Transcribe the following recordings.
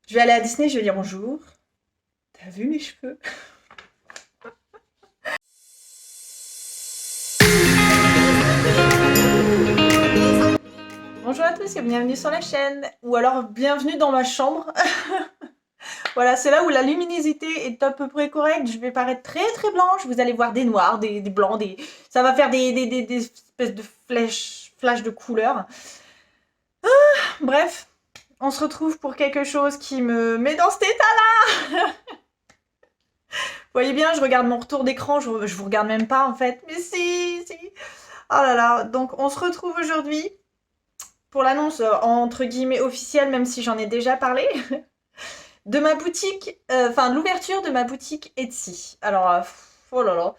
Je vais aller à Disney, je vais dire bonjour. T'as vu mes cheveux? Bonjour à tous et bienvenue sur la chaîne. Ou alors bienvenue dans ma chambre. Voilà, c'est là où la luminosité est à peu près correcte. Je vais paraître très très blanche. Vous allez voir des noirs, des blancs, des... Ça va faire des espèces de flash de couleurs. Bref, on se retrouve pour quelque chose qui me met dans cet état. Vous voyez bien, je regarde mon retour d'écran. Je vous regarde même pas en fait. Mais si, si. Oh là là. Donc on se retrouve aujourd'hui pour l'annonce entre guillemets officielle, même si j'en ai déjà parlé, de ma boutique, enfin l'ouverture de ma boutique Etsy. Alors, oh là là,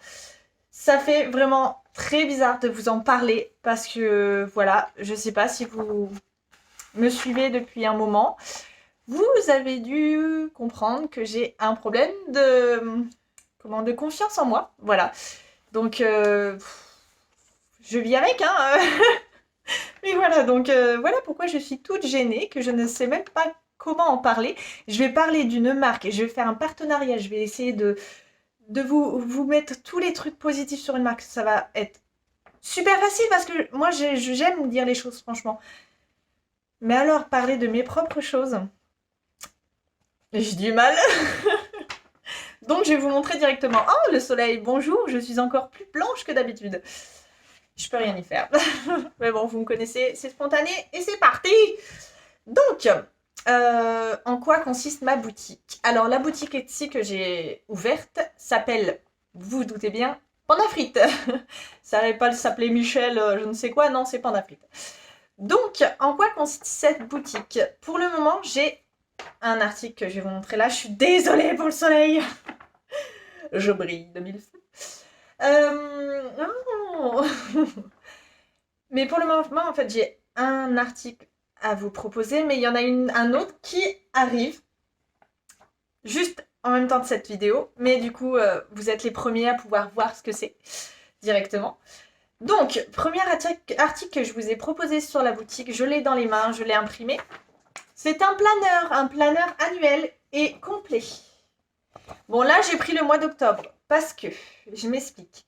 ça fait vraiment très bizarre de vous en parler parce que voilà, je sais pas si vous me suivez depuis un moment, vous avez dû comprendre que j'ai un problème de confiance en moi, voilà. Donc je vis avec, hein. Mais voilà, donc voilà pourquoi je suis toute gênée, que je ne sais même pas comment en parler. Je vais parler d'une marque, je vais faire un partenariat, je vais essayer de vous mettre tous les trucs positifs sur une marque. Ça va être super facile parce que moi j'aime dire les choses franchement. Mais alors parler de mes propres choses, j'ai du mal. Donc je vais vous montrer directement. Oh le soleil, bonjour, je suis encore plus blanche que d'habitude. Je peux rien y faire. Mais bon, vous me connaissez, c'est spontané et c'est parti. Donc, en quoi consiste ma boutique? Alors, la boutique Etsy que j'ai ouverte s'appelle, vous vous doutez bien, Panda Frites. Ça n'allait pas s'appeler Michel, je ne sais quoi, non, c'est Panda Frites. Donc, en quoi consiste cette boutique? Pour le moment, j'ai un article que je vais vous montrer là. Je suis désolée pour le soleil. Je brille de mille feux. Oh. Mais pour le moment, en fait, j'ai un article à vous proposer, mais il y en a un autre qui arrive juste en même temps de cette vidéo. Mais du coup, vous êtes les premiers à pouvoir voir ce que c'est directement. Donc, premier article que je vous ai proposé sur la boutique, je l'ai dans les mains, je l'ai imprimé. C'est un planeur annuel et complet. Bon, là, j'ai pris le mois d'octobre parce que, je m'explique.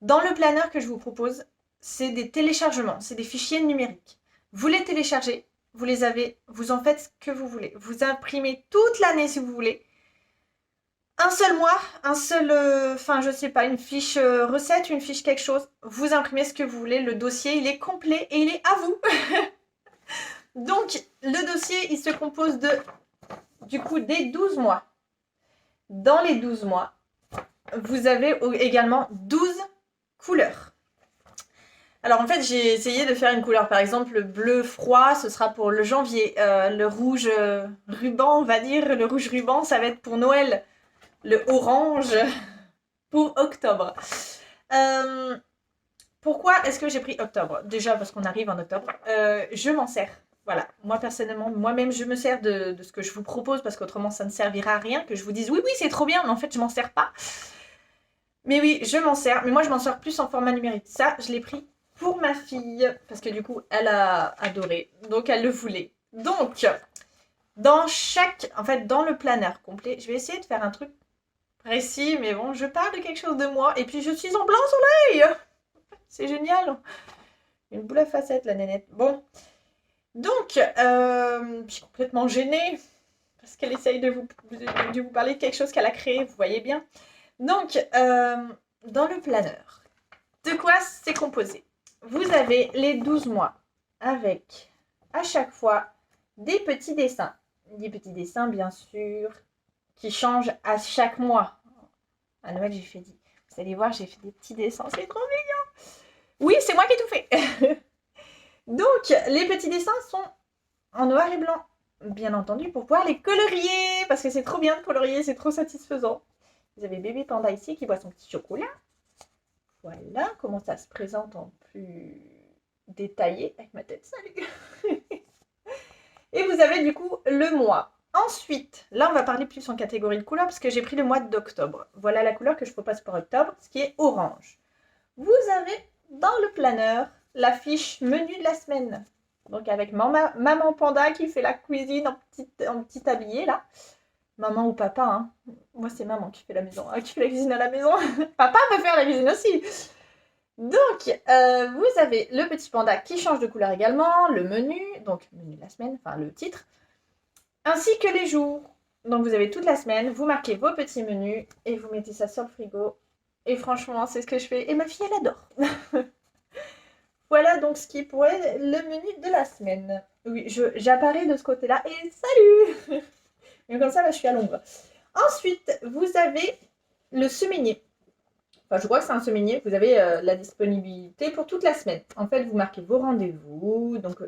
Dans le planeur que je vous propose, c'est des téléchargements, c'est des fichiers numériques. Vous les téléchargez, vous les avez, vous en faites ce que vous voulez. Vous imprimez toute l'année si vous voulez. Un seul mois, un seul, enfin je sais pas, une fiche recette, une fiche quelque chose. Vous imprimez ce que vous voulez. Le dossier, il est complet et il est à vous. Donc le dossier, il se compose du coup des 12 mois. Dans les 12 mois, vous avez également 12 couleurs. Alors en fait, j'ai essayé de faire une couleur. Par exemple, le bleu froid, ce sera pour le janvier. Le rouge ruban, on va dire, le rouge ruban, ça va être pour Noël. Le orange pour octobre. Euh, Pourquoi est-ce que j'ai pris octobre? Déjà parce qu'on arrive en octobre. Je m'en sers. Voilà, moi personnellement, moi-même, je me sers de ce que je vous propose parce qu'autrement, ça ne servira à rien. Que je vous dise oui, oui, c'est trop bien, mais en fait, je m'en sers pas. Mais oui, je m'en sers, mais moi, je m'en sers plus en format numérique. Ça, je l'ai pris pour ma fille parce que du coup, elle a adoré, donc elle le voulait. Donc, dans le planeur complet, je vais essayer de faire un truc précis, mais bon, je parle de quelque chose de moi et puis je suis en blanc soleil. C'est génial. Une boule à facettes, la nénette. Bon, donc, je suis complètement gênée parce qu'elle essaye de vous parler de quelque chose qu'elle a créé, vous voyez bien. Donc, dans le planeur, de quoi c'est composé? Vous avez les 12 mois avec, à chaque fois, des petits dessins. Des petits dessins, bien sûr, qui changent à chaque mois. À Noël, j'ai fait des... Vous allez voir, j'ai fait des petits dessins, c'est trop mignon. Oui, c'est moi qui ai tout fait. Donc, les petits dessins sont en noir et blanc, bien entendu, pour pouvoir les colorier, parce que c'est trop bien de colorier, c'est trop satisfaisant. Vous avez bébé panda ici qui boit son petit chocolat. Voilà comment ça se présente en plus détaillé avec ma tête. Salut. Et vous avez du coup le mois. Ensuite, là on va parler plus en catégorie de couleurs parce que j'ai pris le mois d'octobre. Voilà la couleur que je propose pour octobre, ce qui est orange. Vous avez dans le planeur la fiche menu de la semaine. Donc avec maman panda qui fait la cuisine en petit tablier là. Maman ou papa, hein. Moi c'est maman qui fait la maison, qui fait la cuisine à la maison. Papa peut faire la cuisine aussi. Donc vous avez le petit panda qui change de couleur également, le menu, donc menu de la semaine, enfin le titre, ainsi que les jours. Donc vous avez toute la semaine, vous marquez vos petits menus et vous mettez ça sur le frigo. Et franchement, c'est ce que je fais. Et ma fille, elle adore. Voilà donc ce qui pourrait être le menu de la semaine. Oui, j'apparais de ce côté-là et salut. Mais comme ça, là, je suis à l'ombre. Ensuite, vous avez le semainier. Enfin, je crois que c'est un semainier. Vous avez la disponibilité pour toute la semaine. En fait, vous marquez vos rendez-vous. Donc,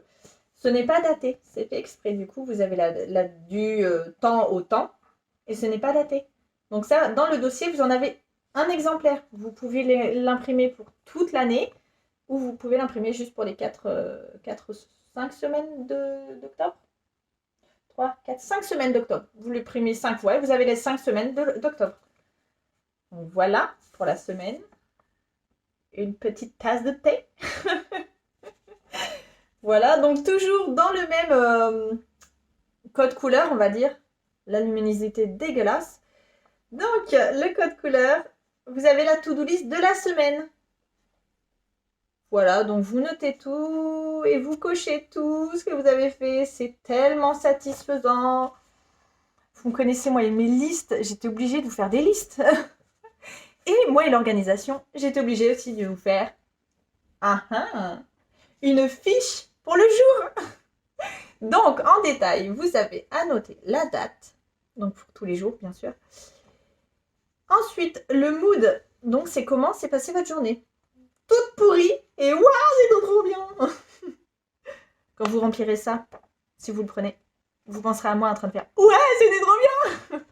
ce n'est pas daté. C'est fait exprès. Du coup, vous avez du temps au temps. Et ce n'est pas daté. Donc ça, dans le dossier, vous en avez un exemplaire. Vous pouvez l'imprimer pour toute l'année. Ou vous pouvez l'imprimer juste pour les 5 semaines d'octobre. 3, 4, 5 semaines d'octobre. Vous l'imprimez 5 fois et vous avez les 5 semaines d'octobre. Donc voilà pour la semaine. Une petite tasse de thé. Voilà, donc toujours dans le même code couleur, on va dire. La luminosité dégueulasse. Donc, le code couleur, vous avez la to-do list de la semaine. Voilà, donc vous notez tout et vous cochez tout ce que vous avez fait. C'est tellement satisfaisant. Vous me connaissez, moi, et mes listes. J'étais obligée de vous faire des listes. Et moi et l'organisation, j'étais obligée aussi de vous faire une fiche pour le jour. Donc, en détail, vous avez annoté la date. Donc, pour tous les jours, bien sûr. Ensuite, le mood. Donc, c'est comment s'est passée votre journée. Toute pourrie et waouh, c'est trop bien. Quand vous remplirez ça, si vous le prenez, vous penserez à moi en train de faire ouais, c'était trop bien.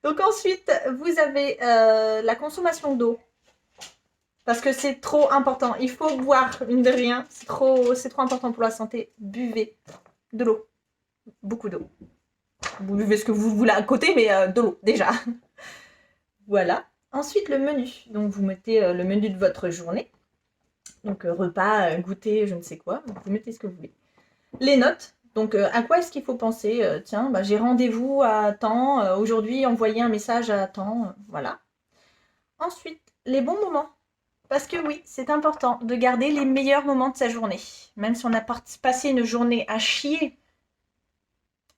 Donc ensuite, vous avez la consommation d'eau. Parce que c'est trop important. Il faut boire, mine de rien. C'est trop important pour la santé. Buvez de l'eau. Beaucoup d'eau. Vous buvez ce que vous voulez à côté, mais de l'eau, déjà. Voilà. Ensuite, le menu. Donc, vous mettez le menu de votre journée. Donc, repas, goûter, je ne sais quoi. Donc, vous mettez ce que vous voulez. Les notes. Donc, à quoi est-ce qu'il faut penser tiens, j'ai rendez-vous à temps. Aujourd'hui, envoyer un message à temps. Voilà. Ensuite, les bons moments. Parce que oui, c'est important de garder les meilleurs moments de sa journée. Même si on a passé une journée à chier.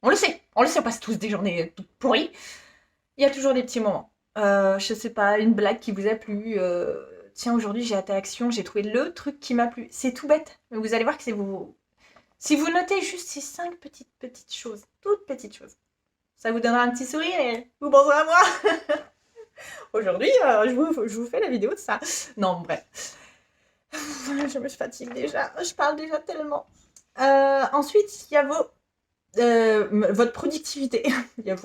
On le sait, on passe tous des journées toutes pourries. Il y a toujours des petits moments. Je sais pas, une blague qui vous a plu. Tiens, aujourd'hui j'ai été à Action, j'ai trouvé le truc qui m'a plu. C'est tout bête, mais vous allez voir que c'est vous. Si vous notez juste ces 5 petites choses, toutes petites choses, ça vous donnera un petit sourire et vous penserez à moi. Aujourd'hui, je vous fais la vidéo de ça. Non, bref. Je me fatigue déjà. Je parle déjà tellement. Ensuite, il y a votre productivité. Il y a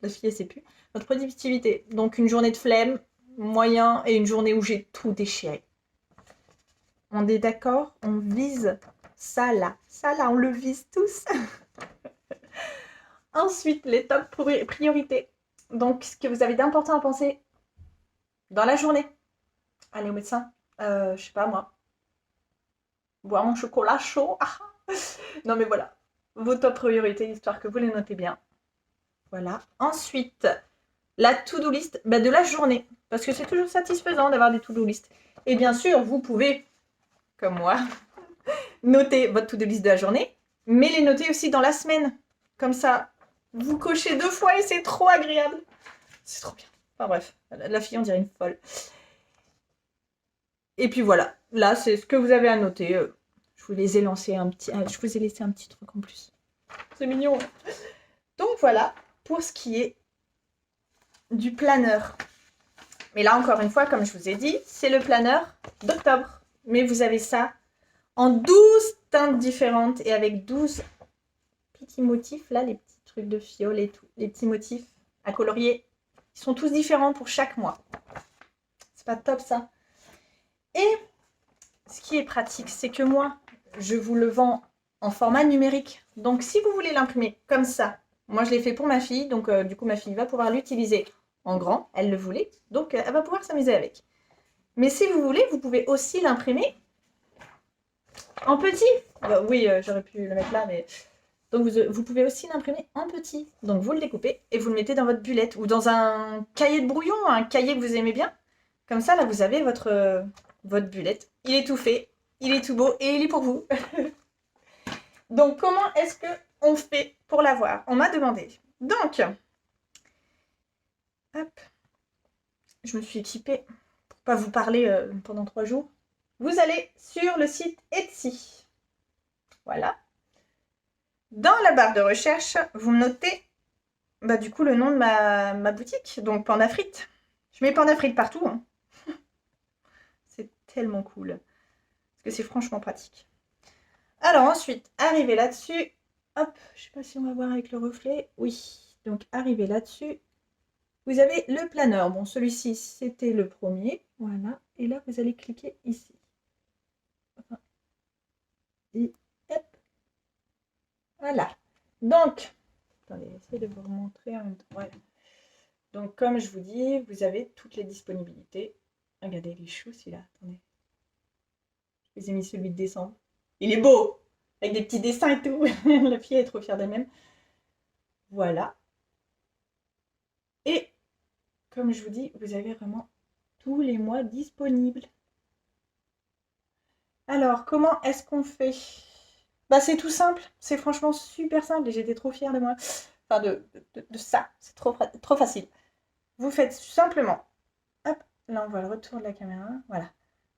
la fille, elle sait plus. Votre productivité. Donc, une journée de flemme, moyen, et une journée où j'ai tout déchiré. On est d'accord? On vise ça là. Ça là, on le vise tous. Ensuite, les top priorités. Donc, ce que vous avez d'important à penser dans la journée. Aller au médecin. Je sais pas moi. Boire mon chocolat chaud. Non mais voilà. Vos top priorités, histoire que vous les notez bien. Voilà. Ensuite, la to-do list de la journée. Parce que c'est toujours satisfaisant d'avoir des to-do list. Et bien sûr, vous pouvez, comme moi, noter votre to-do list de la journée, mais les noter aussi dans la semaine. Comme ça, vous cochez 2 fois et c'est trop agréable. C'est trop bien. Enfin bref, la fille, on dirait une folle. Et puis voilà, là, c'est ce que vous avez à noter. Je vous les ai laissé un petit truc en plus. C'est mignon. Donc voilà, pour ce qui est du planeur. Mais là, encore une fois, comme je vous ai dit, c'est le planeur d'octobre. Mais vous avez ça en 12 teintes différentes et avec 12 petits motifs. Là, les petits trucs de fiole et tout. Les petits motifs à colorier. Ils sont tous différents pour chaque mois. C'est pas top, ça? Et ce qui est pratique, c'est que moi, je vous le vends en format numérique. Donc, si vous voulez l'imprimer comme ça, moi, je l'ai fait pour ma fille. Donc, du coup, ma fille va pouvoir l'utiliser en grand. Elle le voulait. Donc, elle va pouvoir s'amuser avec. Mais si vous voulez, vous pouvez aussi l'imprimer en petit. Oui, j'aurais pu le mettre là, mais... Donc vous pouvez aussi l'imprimer en petit. Donc vous le découpez et vous le mettez dans votre bullette ou dans un cahier de brouillon, un cahier que vous aimez bien. Comme ça, là, vous avez votre bullette. Il est tout fait, il est tout beau et il est pour vous. Donc comment est-ce que on fait pour l'avoir? On m'a demandé. Donc, hop, je me suis équipée pour pas vous parler pendant 3 jours. Vous allez sur le site Etsy. Voilà. Dans la barre de recherche, vous me notez du coup le nom de ma boutique, donc Panda Frites. Je mets Panda Frites partout. Hein. C'est tellement cool. Parce que c'est franchement pratique. Alors ensuite, arrivé là-dessus. Hop, je sais pas si on va voir avec le reflet. Oui, donc arrivé là-dessus. Vous avez le planeur. Bon, celui-ci, c'était le premier. Voilà. Et là, vous allez cliquer ici. Enfin, et hop. Voilà. Donc, attendez, j'essaie de vous remontrer en même temps. Voilà. Donc, comme je vous dis, vous avez toutes les disponibilités. Regardez les choux, celui-là. Attendez. Je vous ai mis celui de décembre. Il est beau! Avec des petits dessins et tout. La fille est trop fière d'elle-même. Voilà. Et, comme je vous dis, vous avez vraiment tous les mois disponibles. Alors, comment est-ce qu'on fait? C'est tout simple. C'est franchement super simple et j'étais trop fière de moi. Enfin, de ça. C'est trop facile. Vous faites simplement, hop, là on voit le retour de la caméra, voilà.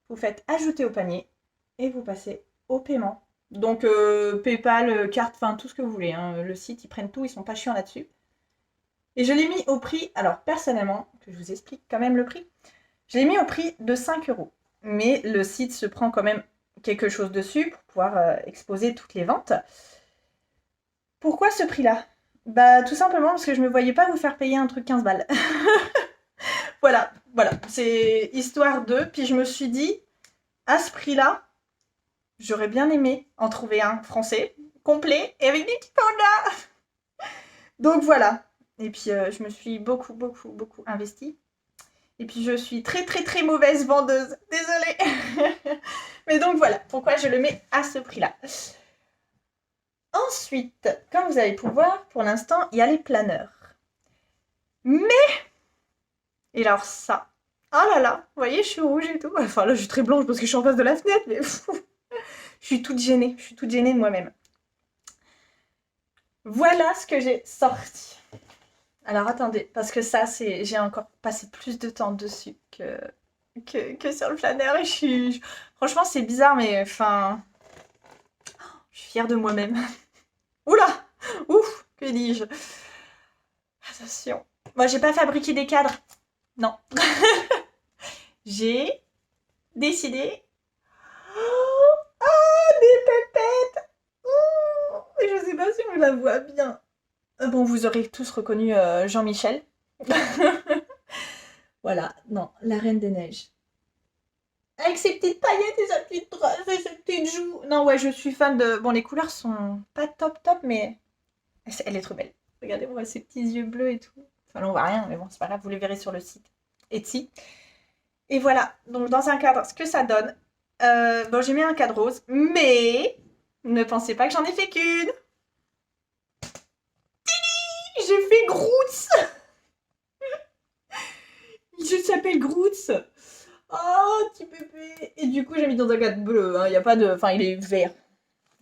Vous faites ajouter au panier et vous passez au paiement. Donc PayPal, carte, enfin tout ce que vous voulez. Hein. Le site, ils prennent tout, ils sont pas chiants là-dessus. Et je l'ai mis au prix, alors personnellement, que je vous explique quand même le prix, je l'ai mis au prix de 5 €. Mais le site se prend quand même quelque chose dessus pour pouvoir exposer toutes les ventes. Pourquoi ce prix-là? Tout simplement parce que je ne me voyais pas vous faire payer un truc 15 balles. Voilà, c'est histoire de. Puis je me suis dit, à ce prix-là, j'aurais bien aimé en trouver un français, complet, et avec des petits pandas. Donc voilà. Et puis je me suis beaucoup investie. Et puis je suis très mauvaise vendeuse. Désolée. Mais donc voilà, pourquoi je le mets à ce prix-là. Ensuite, comme vous allez pouvoir, pour l'instant, il y a les planeurs. Mais, et alors ça, oh là là, vous voyez, je suis rouge et tout. Enfin là, je suis très blanche parce que je suis en face de la fenêtre, mais je suis toute gênée de moi-même. Voilà ce que j'ai sorti. Alors attendez, parce que ça, j'ai encore passé plus de temps dessus que sur le planeur. Et franchement, c'est bizarre, mais enfin, je suis fière de moi-même. Oula, ouf, que dis-je? Attention. Moi, j'ai pas fabriqué des cadres. Non. J'ai décidé. Oh, des pépettes. Oh, je sais pas si on la voit bien. Bon, vous aurez tous reconnu Jean-Michel. Voilà, non, la Reine des Neiges. Avec ses petites paillettes et sa petite trace et ses petites joues. Non, ouais, je suis fan de... Bon, les couleurs sont pas top, mais elle est trop belle. Regardez, on voit ses petits yeux bleus et tout. Enfin, là, on voit rien, mais bon, c'est pas grave, vous les verrez sur le site Etsy. Et voilà, donc dans un cadre, ce que ça donne. Bon, j'ai mis un cadre rose, mais ne pensez pas que j'en ai fait qu'une. J'ai fait Groot. Il s'appelle Groot. Oh, petit bébé. Et du coup, j'ai mis dans un cadre bleu. Hein. Il y a pas de... Enfin, il est vert.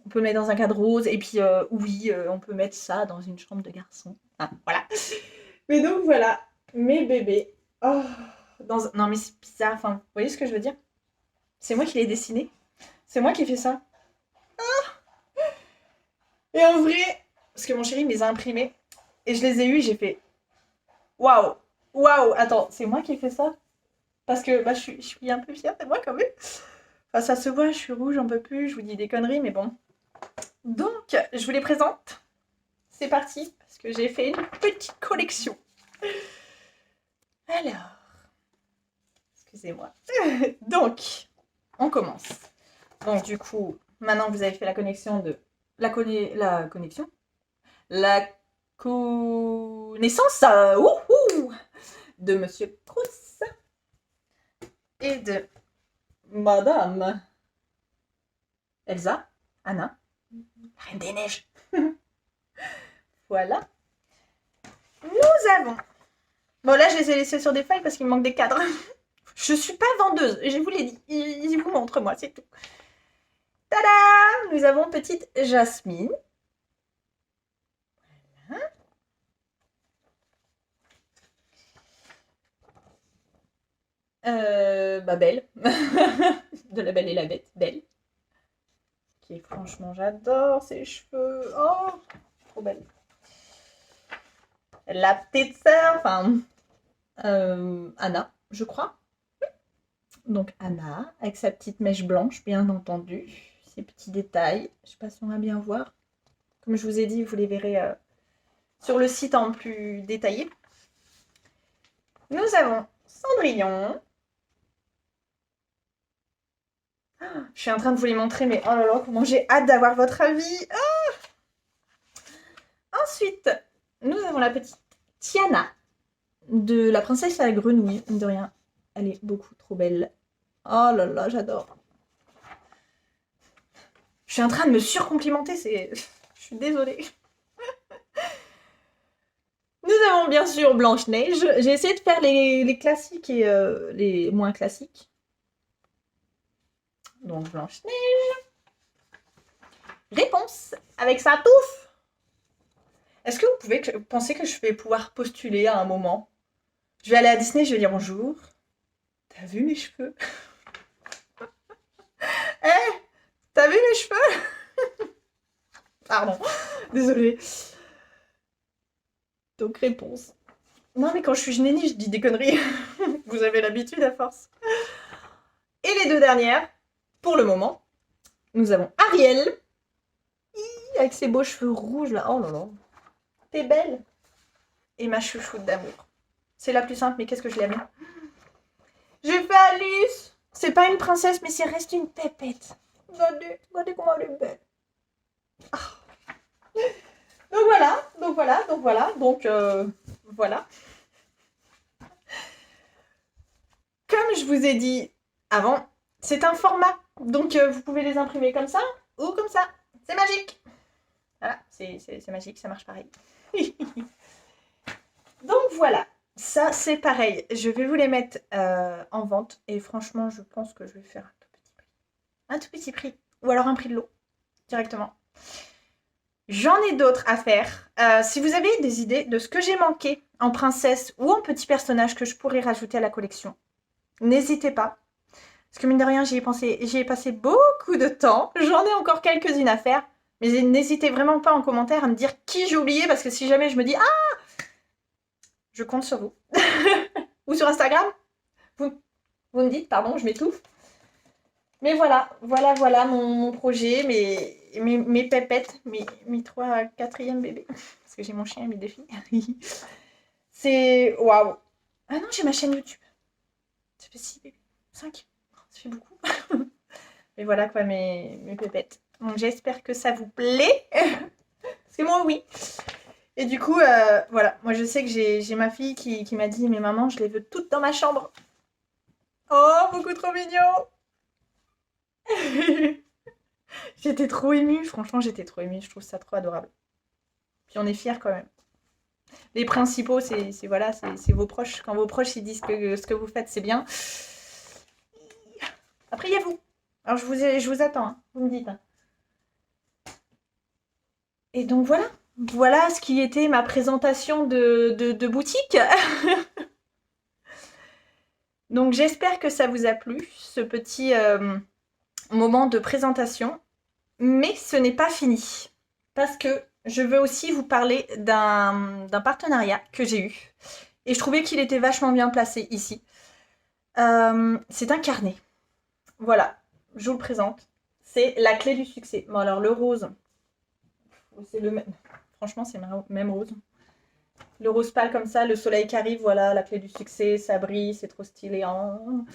On peut mettre dans un cadre rose. Et puis, oui, on peut mettre ça dans une chambre de garçon. Ah, voilà. Mais donc, voilà. Mes bébés. Oh. Non, mais c'est bizarre. Enfin, vous voyez ce que je veux dire? C'est moi qui l'ai dessiné. C'est moi qui ai fait ça. Ah. Et en vrai, parce que mon chéri me les a imprimés. Et je les ai eus, j'ai fait... Waouh. Waouh. Attends, c'est moi qui ai fait ça? Parce que je suis un peu fière de moi quand même. Enfin, ça se voit, je suis rouge, j'en peux plus, je vous dis des conneries, mais bon. Donc, je vous les présente. C'est parti, parce que j'ai fait une petite collection. Alors, excusez-moi. Donc, on commence. Donc, du coup, maintenant que vous avez fait la connexion de... La connexion La connaissance de Monsieur Crous et de Madame Elsa. Anna, Reine des Neiges. Voilà. Nous avons... Bon, là, je les ai laissés sur des feuilles parce qu'il me manque des cadres. Je suis pas vendeuse, je vous l'ai dit. Ils vous montrent, moi, c'est tout. Tada! Nous avons petite Jasmine. Voilà. Belle. De la Belle et la Bête. Belle. Qui est franchement, j'adore ses cheveux. Oh, trop belle. La petite sœur, enfin, Anna, je crois. Donc Anna, avec sa petite mèche blanche, bien entendu. Ces petits détails. Je ne sais pas si on va bien voir. Comme je vous ai dit, vous les verrez sur le site en plus détaillé. Nous avons Cendrillon. Je suis en train de vous les montrer, mais oh là là, comment j'ai hâte d'avoir votre avis. Ensuite, nous avons la petite Tiana de la princesse à la grenouille. De rien, elle est beaucoup trop belle. Oh là là, j'adore. Je suis en train de me surcomplimenter, c'est... Je suis désolée. Nous avons bien sûr Blanche-Neige. J'ai essayé de faire les classiques et les moins classiques. Donc Blanche-Neige. Réponse avec sa touffe. Est-ce que vous pouvez penser que je vais pouvoir postuler à un moment? Je vais aller à Disney, je vais dire bonjour. T'as vu mes cheveux? Eh, t'as vu mes cheveux? Pardon, désolée. Donc réponse. Non mais quand je suis nénie, je dis des conneries. Vous avez l'habitude à force. Et les deux dernières, pour le moment, nous avons Ariel. Avec ses beaux cheveux rouges là. Oh là là. T'es belle. Et ma chouchoute d'amour. C'est la plus simple, mais qu'est-ce que je l'aime. J'ai fait Alice. C'est pas une princesse, mais c'est reste une pépette. Regardez, regardez comment elle est belle. Ah. Donc voilà. Donc voilà. Comme je vous ai dit avant, c'est un format. Donc vous pouvez les imprimer comme ça ou comme ça. C'est magique. Voilà, c'est magique, ça marche pareil. Donc voilà, ça c'est pareil. Je vais vous les mettre en vente et franchement, je pense que je vais faire un tout petit prix. Un tout petit prix. Ou alors un prix de l'eau, directement. J'en ai d'autres à faire. Si vous avez des idées de ce que j'ai manqué en princesse ou en petit personnage que je pourrais rajouter à la collection, n'hésitez pas. Parce que mine de rien, j'y ai passé beaucoup de temps. J'en ai encore quelques-unes à faire. Mais n'hésitez vraiment pas en commentaire à me dire qui j'ai oublié. Parce que si jamais je me dis « Ah !» je compte sur vous. Ou sur Instagram. Vous me dites, pardon, je m'étouffe. Mais voilà mon projet, mes pépettes, mes 3 4e bébés. Parce que j'ai mon chien et mes 2 filles. C'est waouh. Ah non, j'ai ma chaîne YouTube. Ça fait 6 bébés. 5. Ça fait beaucoup. Mais voilà quoi, mes pépettes. Donc j'espère que ça vous plaît. Parce que moi, oui. Et du coup, voilà. Moi, je sais que j'ai ma fille qui m'a dit « Mais maman, je les veux toutes dans ma chambre. » Oh, beaucoup trop mignon. J'étais trop émue. Franchement, j'étais trop émue. Je trouve ça trop adorable. Puis on est fiers quand même. Les principaux, c'est voilà, c'est vos proches. Quand vos proches ils disent que ce que vous faites, c'est bien. Après, il y a vous. Alors, je vous attends. Hein. Vous me dites. Hein. Et donc, voilà. Voilà ce qui était ma présentation de boutique. Donc, j'espère que ça vous a plu, ce petit moment de présentation. Mais ce n'est pas fini. Parce que je veux aussi vous parler d'un partenariat que j'ai eu. Et je trouvais qu'il était vachement bien placé ici. C'est un carnet. Voilà, je vous le présente. C'est la clé du succès. Bon alors le rose, c'est le même. Franchement, c'est le même rose. Le rose pâle comme ça, le soleil qui arrive, voilà, la clé du succès, ça brille, c'est trop stylé. Hein.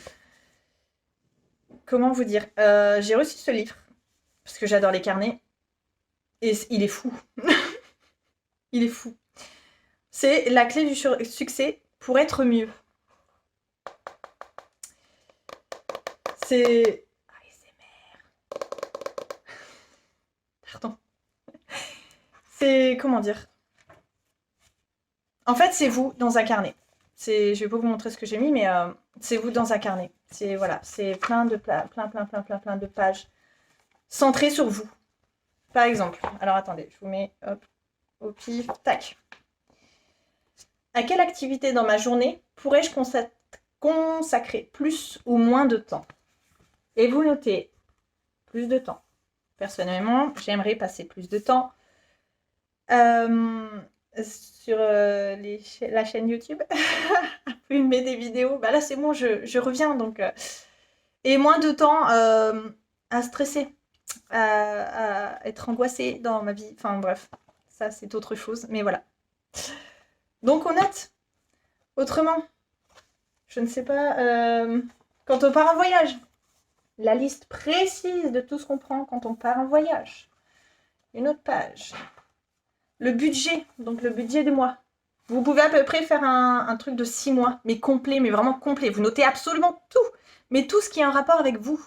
Comment vous dire j'ai reçu ce livre, parce que j'adore les carnets, et il est fou. Il est fou. C'est la clé du succès pour être mieux. C'est... c'est... Comment dire? En fait, c'est vous dans un carnet. Je vais pas vous montrer ce que j'ai mis, mais c'est vous dans un carnet. C'est voilà, c'est plein de plein de pages centrées sur vous. Par exemple, alors attendez, je vous mets hop, au pif, tac. À quelle activité dans ma journée pourrais-je consacrer plus ou moins de temps? Et vous notez plus de temps. Personnellement, j'aimerais passer plus de temps sur la chaîne YouTube. Filmer des vidéos. Bah là, c'est bon, je reviens. Donc, et moins de temps à stresser, à être angoissée dans ma vie. Enfin, bref, ça, c'est autre chose. Mais voilà. Donc, on note. Autrement, je ne sais pas. Quand on part en voyage, la liste précise de tout ce qu'on prend quand on part en voyage. Une autre page. Le budget, donc le budget du mois. Vous pouvez à peu près faire un truc de 6 mois, mais complet, mais vraiment complet. Vous notez absolument tout, mais tout ce qui a un rapport avec vous.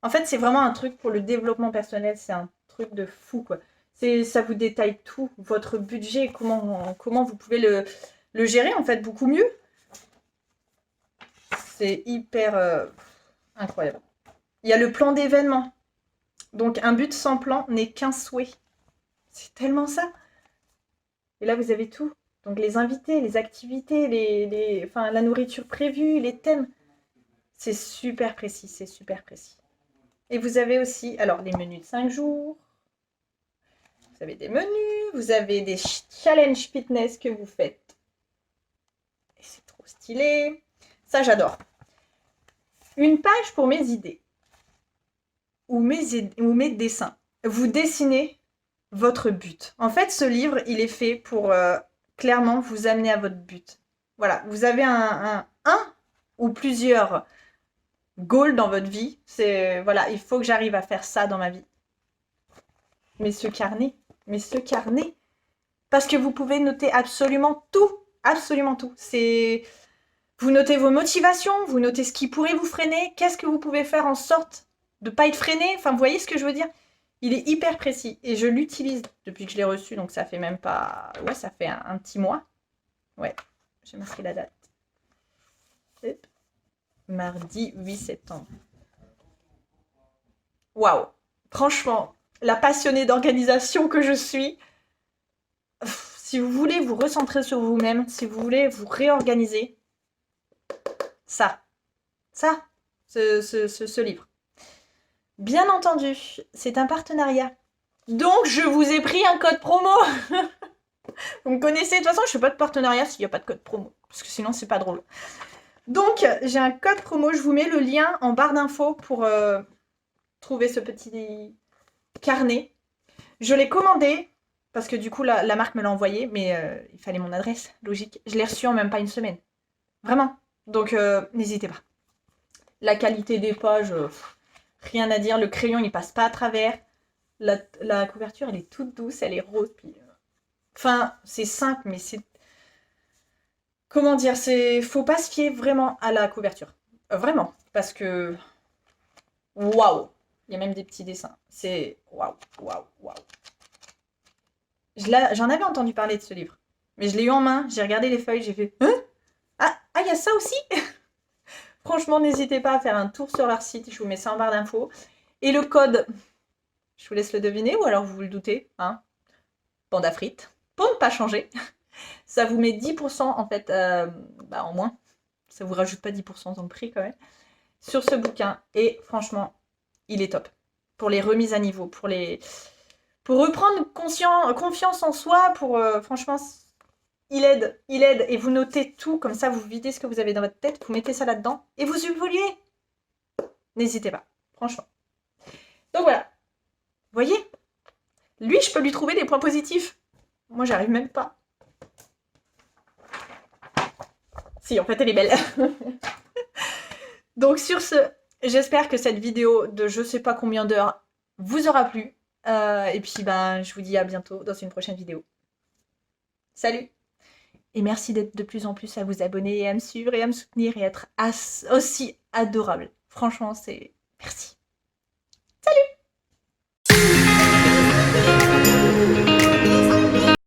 En fait, c'est vraiment un truc pour le développement personnel, c'est un truc de fou, quoi. Ça vous détaille tout, votre budget, comment vous pouvez le gérer, en fait, beaucoup mieux. C'est hyper incroyable. Il y a le plan d'événement. Donc, un but sans plan n'est qu'un souhait. C'est tellement ça. Et là, vous avez tout. Donc, les invités, les activités, enfin, la nourriture prévue, les thèmes. C'est super précis, c'est super précis. Et vous avez aussi, alors, les menus de 5 jours. Vous avez des menus, vous avez des challenges fitness que vous faites. Et c'est trop stylé. Ça, j'adore. Une page pour mes idées. Ou mes dessins. Vous dessinez votre but. En fait, ce livre, il est fait pour clairement vous amener à votre but. Voilà, vous avez un ou plusieurs goals dans votre vie. C'est voilà, il faut que j'arrive à faire ça dans ma vie. Mais ce carnet, parce que vous pouvez noter absolument tout, absolument tout. Vous notez vos motivations, vous notez ce qui pourrait vous freiner, qu'est-ce que vous pouvez faire en sorte de ne pas être freiné. Enfin, vous voyez ce que je veux dire? Il est hyper précis et je l'utilise depuis que je l'ai reçu, donc ça fait même pas... Ouais, ça fait un petit mois. Ouais, j'ai marqué la date. Hop. Mardi 8 septembre. Waouh! Franchement, la passionnée d'organisation que je suis, si vous voulez vous recentrer sur vous-même, si vous voulez vous réorganiser, ce livre. Bien entendu, c'est un partenariat. Donc, je vous ai pris un code promo. Vous me connaissez, de toute façon, je ne fais pas de partenariat s'il n'y a pas de code promo. Parce que sinon, c'est pas drôle. Donc, j'ai un code promo. Je vous mets le lien en barre d'infos pour trouver ce petit carnet. Je l'ai commandé parce que du coup, la marque me l'a envoyé. Mais il fallait mon adresse, logique. Je l'ai reçu en même pas une semaine. Vraiment. Donc, n'hésitez pas. La qualité des pages... rien à dire, le crayon il passe pas à travers. La couverture elle est toute douce, elle est rose. Puis, enfin, c'est simple, mais c'est. Comment dire, faut pas se fier vraiment à la couverture. Vraiment. Parce que. Waouh! Il y a même des petits dessins. C'est. Waouh, waouh, waouh. J'en avais entendu parler de ce livre. Mais je l'ai eu en main, j'ai regardé les feuilles, j'ai fait. Hein? Ah, il y a ça aussi? Franchement, n'hésitez pas à faire un tour sur leur site, je vous mets ça en barre d'infos. Et le code, je vous laisse le deviner ou alors vous le doutez, hein, Panda frites, pour ne pas changer. Ça vous met 10% en fait en moins. Ça vous rajoute pas 10% dans le prix quand même. Sur ce bouquin. Et franchement, il est top. Pour les remises à niveau, pour reprendre confiance en soi, franchement... Il aide. Et vous notez tout, comme ça vous videz ce que vous avez dans votre tête, vous mettez ça là-dedans et vous évoluez. N'hésitez pas, franchement. Donc voilà. Vous voyez? Lui, je peux lui trouver des points positifs. Moi, j'arrive même pas. Si, en fait, elle est belle. Donc sur ce, j'espère que cette vidéo de je sais pas combien d'heures vous aura plu. Et puis, je vous dis à bientôt dans une prochaine vidéo. Salut! Et merci d'être de plus en plus à vous abonner et à me suivre et à me soutenir et être aussi adorable. Franchement, c'est... Merci. Salut!